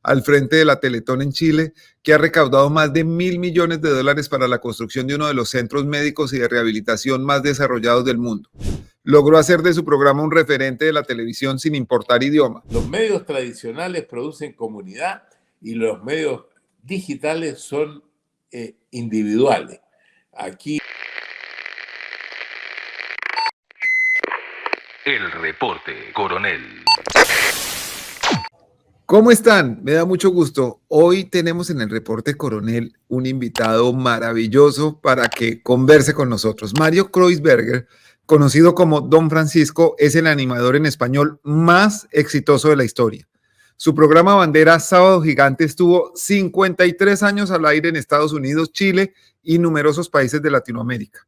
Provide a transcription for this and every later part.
al frente de la Teletón en Chile, que ha recaudado más de $1.000 millones para la construcción de uno de los centros médicos y de rehabilitación más desarrollados del mundo. Logró hacer de su programa un referente de la televisión sin importar idioma. Los medios tradicionales producen comunidad y los medios digitales son individuales. Aquí El reporte, coronel. ¿Cómo están? Me da mucho gusto. Hoy tenemos en el reporte, coronel, un invitado maravilloso para que converse con nosotros. Mario Kreuzberger, conocido como Don Francisco, es el animador en español más exitoso de la historia. Su programa bandera Sábado Gigante estuvo 53 años al aire en Estados Unidos, Chile y numerosos países de Latinoamérica.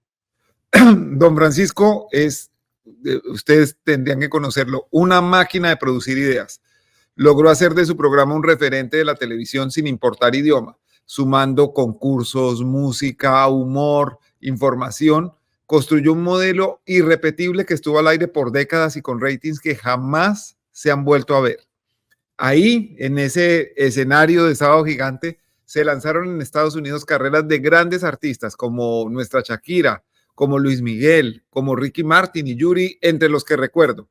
Don Francisco es, ustedes tendrían que conocerlo, una máquina de producir ideas. Logró hacer de su programa un referente de la televisión sin importar idioma, sumando concursos, música, humor, información. Construyó un modelo irrepetible que estuvo al aire por décadas y con ratings que jamás se han vuelto a ver. Ahí, en ese escenario de Sábado Gigante, se lanzaron en Estados Unidos carreras de grandes artistas como nuestra Shakira, como Luis Miguel, como Ricky Martin y Yuri, entre los que recuerdo.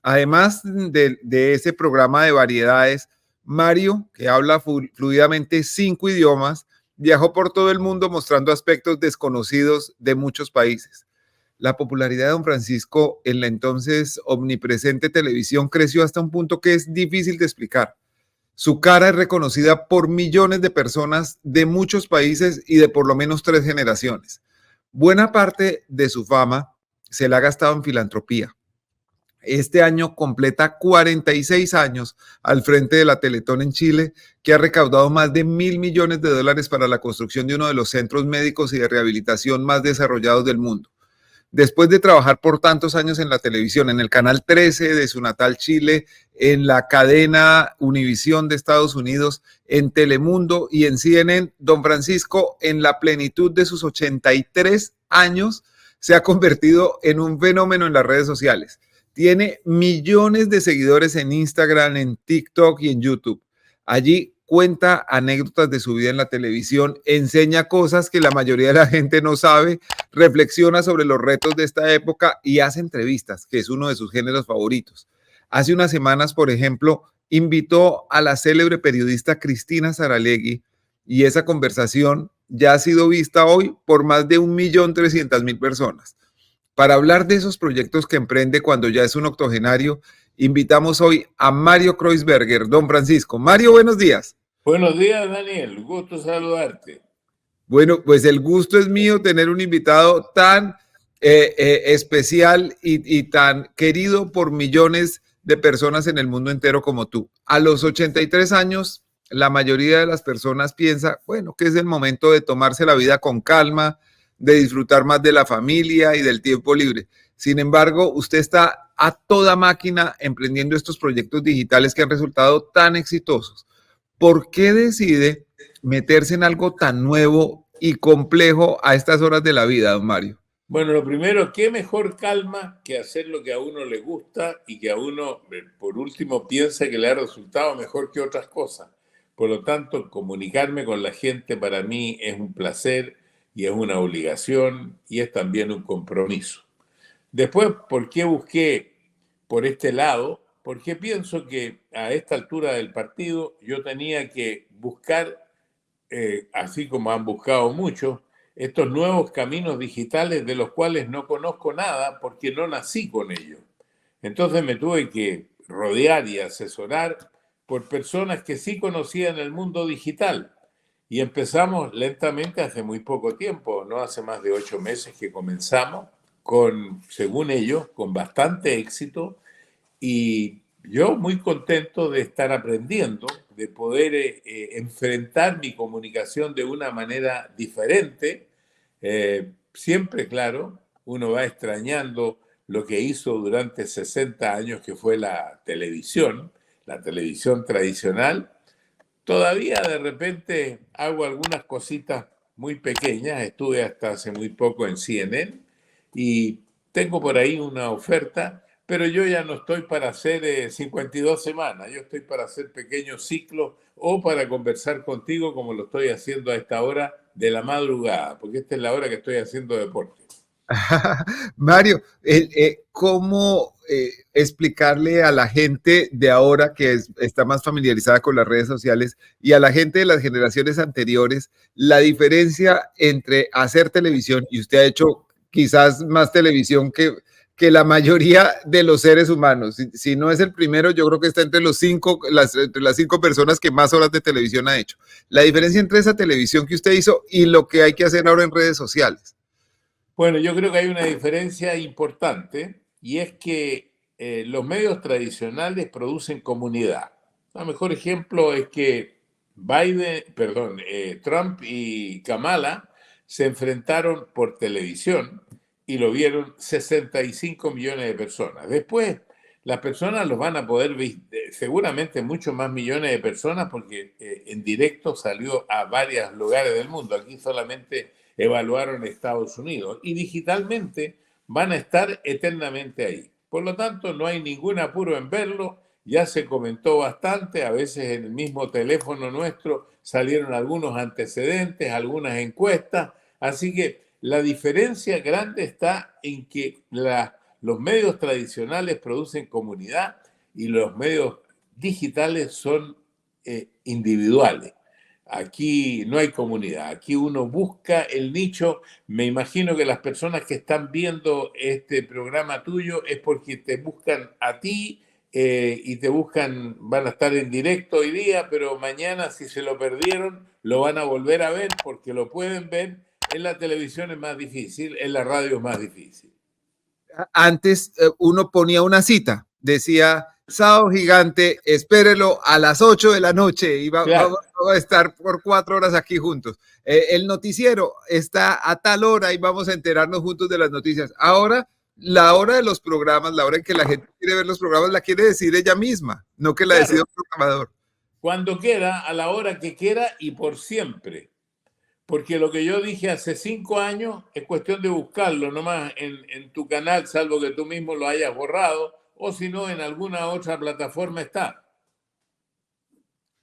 Además de ese programa de variedades, Mario, que habla fluidamente 5 idiomas, viajó por todo el mundo mostrando aspectos desconocidos de muchos países. La popularidad de Don Francisco en la entonces omnipresente televisión creció hasta un punto que es difícil de explicar. Su cara es reconocida por millones de personas de muchos países y de por lo menos 3 generaciones. Buena parte de su fama se la ha gastado en filantropía. Este año completa 46 años al frente de la Teletón en Chile, que ha recaudado más de $1.000 millones para la construcción de uno de los centros médicos y de rehabilitación más desarrollados del mundo. Después de trabajar por tantos años en la televisión, en el canal 13 de su natal Chile, en la cadena Univisión de Estados Unidos, en Telemundo y en CNN, Don Francisco, en la plenitud de sus 83 años, se ha convertido en un fenómeno en las redes sociales. Tiene millones de seguidores en Instagram, en TikTok y en YouTube. Allí cuenta anécdotas de su vida en la televisión, enseña cosas que la mayoría de la gente no sabe, reflexiona sobre los retos de esta época y hace entrevistas, que es uno de sus géneros favoritos. Hace unas semanas, por ejemplo, invitó a la célebre periodista Cristina Saralegui y esa conversación ya ha sido vista hoy por más de 1.300.000 personas. Para hablar de esos proyectos que emprende cuando ya es un octogenario, invitamos hoy a Mario Kreuzberger. Don Francisco. Mario, buenos días. Buenos días, Daniel. Gusto saludarte. Bueno, pues el gusto es mío tener un invitado tan especial y tan querido por millones de personas en el mundo entero como tú. A los 83 años, la mayoría de las personas piensa, bueno, que es el momento de tomarse la vida con calma, de disfrutar más de la familia y del tiempo libre. Sin embargo, usted está a toda máquina emprendiendo estos proyectos digitales que han resultado tan exitosos. ¿Por qué decide meterse en algo tan nuevo y complejo a estas horas de la vida, don Mario? Bueno, lo primero, qué mejor calma que hacer lo que a uno le gusta y que a uno, por último, piensa que le ha resultado mejor que otras cosas. Por lo tanto, comunicarme con la gente para mí es un placer y es una obligación y es también un compromiso. Después, ¿por qué busqué por este lado? Porque pienso que a esta altura del partido yo tenía que buscar, así como han buscado muchos, estos nuevos caminos digitales de los cuales no conozco nada porque no nací con ellos. Entonces me tuve que rodear y asesorar por personas que sí conocían el mundo digital. Y empezamos lentamente hace muy poco tiempo, no hace más de 8 meses que comenzamos, con, según ellos, con bastante éxito. Y yo muy contento de estar aprendiendo, de poder enfrentar mi comunicación de una manera diferente. Siempre, claro, uno va extrañando lo que hizo durante 60 años, que fue la televisión tradicional. Todavía de repente hago algunas cositas muy pequeñas. Estuve hasta hace muy poco en CNN y tengo por ahí una oferta pero yo ya no estoy para hacer 52 semanas, yo estoy para hacer pequeños ciclos o para conversar contigo como lo estoy haciendo a esta hora de la madrugada, porque esta es la hora que estoy haciendo deporte. Mario, ¿cómo explicarle a la gente de ahora que está más familiarizada con las redes sociales y a la gente de las generaciones anteriores la diferencia entre hacer televisión, y usted ha hecho quizás más televisión que la mayoría de los seres humanos? Si no es el primero, yo creo que está entre entre las 5 personas que más horas de televisión ha hecho. La diferencia entre esa televisión que usted hizo y lo que hay que hacer ahora en redes sociales. Bueno, yo creo que hay una diferencia importante y es que los medios tradicionales producen comunidad. El mejor ejemplo es que Trump y Kamala se enfrentaron por televisión y lo vieron 65 millones de personas. Después, las personas los van a poder ver, seguramente muchos más millones de personas, porque en directo salió a varios lugares del mundo. Aquí solamente evaluaron Estados Unidos y digitalmente van a estar eternamente ahí. Por lo tanto, no hay ningún apuro en verlo. Ya se comentó bastante, a veces en el mismo teléfono nuestro salieron algunos antecedentes, algunas encuestas, así que la diferencia grande está en que los medios tradicionales producen comunidad y los medios digitales son individuales. Aquí no hay comunidad, aquí uno busca el nicho. Me imagino que las personas que están viendo este programa tuyo es porque te buscan a ti y te buscan, van a estar en directo hoy día, pero mañana si se lo perdieron, lo van a volver a ver porque lo pueden ver. En la televisión es más difícil, en la radio es más difícil. Antes uno ponía una cita, decía Sábado Gigante, espérelo a las 8 de la noche y Claro. vamos a estar por 4 horas aquí juntos. El noticiero está a tal hora y vamos a enterarnos juntos de las noticias. Ahora, la hora de los programas, la hora en que la gente quiere ver los programas, la quiere decir ella misma, no que la decida un programador. Cuando quiera, a la hora que quiera y por siempre. Porque lo que yo dije hace 5 años es cuestión de buscarlo nomás en tu canal, salvo que tú mismo lo hayas borrado, o si no, en alguna otra plataforma está.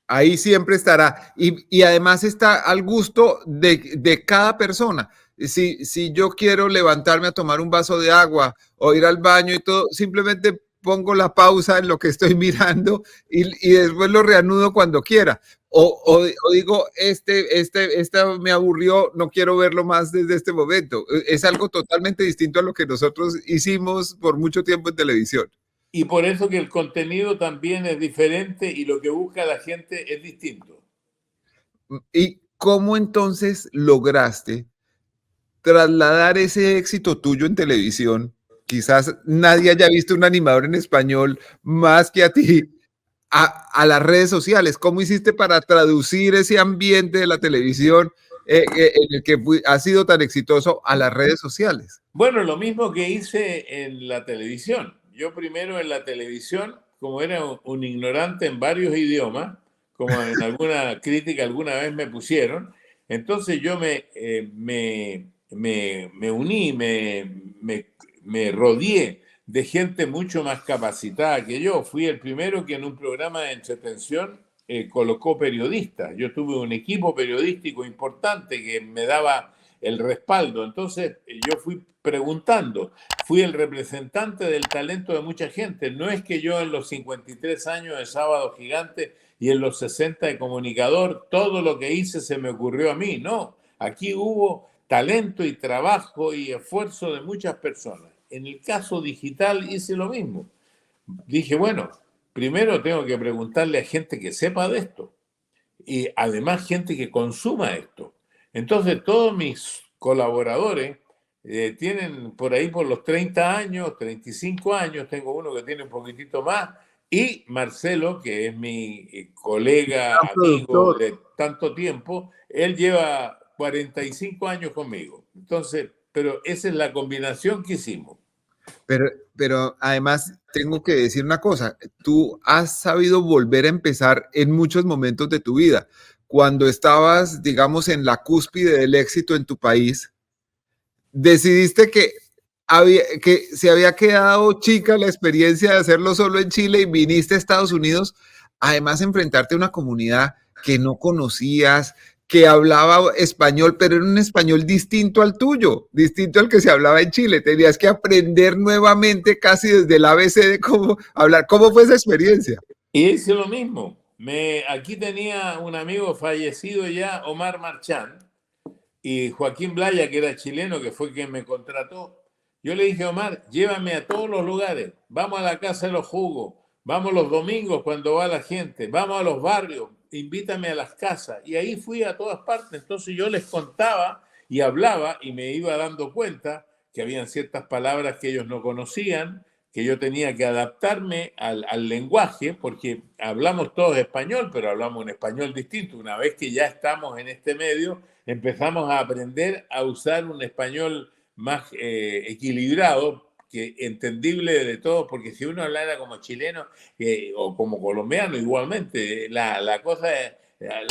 Ahí siempre estará. Y además está al gusto de cada persona. Si yo quiero levantarme a tomar un vaso de agua o ir al baño y todo, simplemente pongo la pausa en lo que estoy mirando y después lo reanudo cuando quiera. O digo, esta me aburrió, no quiero verlo más desde este momento. Es algo totalmente distinto a lo que nosotros hicimos por mucho tiempo en televisión. Y por eso que el contenido también es diferente y lo que busca la gente es distinto. ¿Y cómo entonces lograste trasladar ese éxito tuyo en televisión? Quizás nadie haya visto un animador en español más que a ti, a las redes sociales. ¿Cómo hiciste para traducir ese ambiente de la televisión en el que ha sido tan exitoso a las redes sociales? Bueno, lo mismo que hice en la televisión. Yo primero en la televisión, como era un ignorante en varios idiomas, como en alguna crítica alguna vez me pusieron, entonces yo me uní, me rodeé de gente mucho más capacitada que yo. Fui el primero que en un programa de entretención colocó periodistas. Yo tuve un equipo periodístico importante que me daba el respaldo. Entonces yo fui preguntando, fui el representante del talento de mucha gente. No es que yo en los 53 años de Sábado Gigante y en los 60 de comunicador, todo lo que hice se me ocurrió a mí. No, aquí hubo talento y trabajo y esfuerzo de muchas personas. En el caso digital hice lo mismo. Dije, bueno, primero tengo que preguntarle a gente que sepa de esto y además gente que consuma esto. Entonces todos mis colaboradores tienen por ahí por los 30 años, 35 años, tengo uno que tiene un poquitito más, y Marcelo, que es mi colega, amigo de tanto tiempo, él lleva 45 años conmigo. Entonces, pero esa es la combinación que hicimos. Pero además tengo que decir una cosa, tú has sabido volver a empezar en muchos momentos de tu vida. Cuando estabas, digamos, en la cúspide del éxito en tu país, decidiste que que se había quedado chica la experiencia de hacerlo solo en Chile y viniste a Estados Unidos, además enfrentarte a una comunidad que no conocías, que hablaba español, pero era un español distinto al tuyo, distinto al que se hablaba en Chile. Tenías que aprender nuevamente casi desde el ABC de cómo hablar. ¿Cómo fue esa experiencia? Y hice lo mismo. Aquí tenía un amigo fallecido ya, Omar Marchán, y Joaquín Blaya, que era chileno, que fue quien me contrató. Yo le dije, Omar, llévame a todos los lugares, vamos a la Casa de los Jugos, vamos los domingos cuando va la gente, vamos a los barrios, invítame a las casas. Y ahí fui a todas partes. Entonces yo les contaba y hablaba y me iba dando cuenta que habían ciertas palabras que ellos no conocían, que yo tenía que adaptarme al lenguaje, porque hablamos todos español, pero hablamos un español distinto. Una vez que ya estamos en este medio, empezamos a aprender a usar un español más equilibrado, que entendible de todos, porque si uno hablara como chileno o como colombiano igualmente, la cosa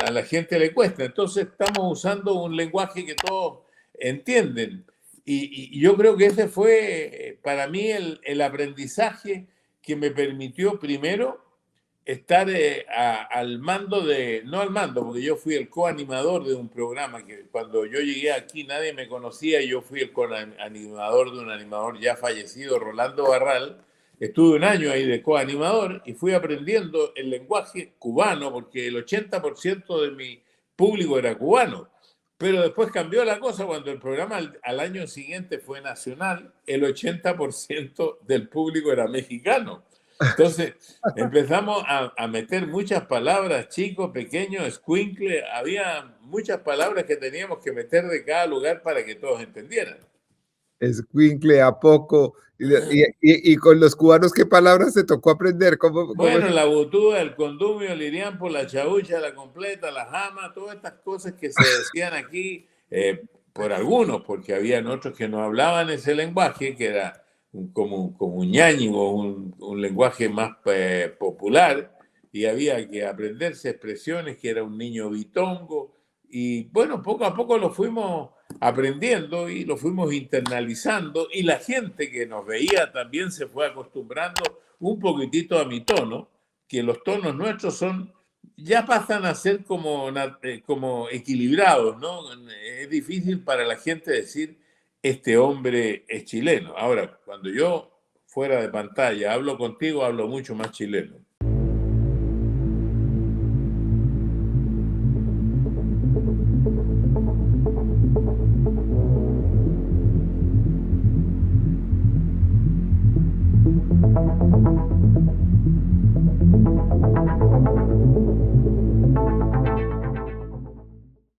a la gente le cuesta. Entonces estamos usando un lenguaje que todos entienden. Y yo creo que ese fue para mí el aprendizaje que me permitió primero estar al mando no al mando, porque yo fui el coanimador de un programa que cuando yo llegué aquí nadie me conocía y yo fui el coanimador de un animador ya fallecido, Rolando Barral. Estuve un año ahí de coanimador y fui aprendiendo el lenguaje cubano, porque el 80% de mi público era cubano. Pero después cambió la cosa cuando el programa al año siguiente fue nacional, el 80% del público era mexicano. Entonces empezamos a meter muchas palabras, chico, pequeño, escuincle, había muchas palabras que teníamos que meter de cada lugar para que todos entendieran. Escuincle, a poco. Y con los cubanos, ¿qué palabras te tocó aprender? Bueno, la botúa, el condumio, el iriampo, la chaucha, la completa, la jama, todas estas cosas que se decían aquí por algunos, porque habían otros que no hablaban ese lenguaje, que era como un ñáñigo, un lenguaje más popular, y había que aprenderse expresiones, que era un niño bitongo, y bueno, poco a poco lo fuimos aprendiendo y lo fuimos internalizando, y la gente que nos veía también se fue acostumbrando un poquitito a mi tono, que los tonos nuestros ya pasan a ser como equilibrados, ¿no? Es difícil para la gente decir, este hombre es chileno. Ahora, cuando yo fuera de pantalla hablo contigo, hablo mucho más chileno.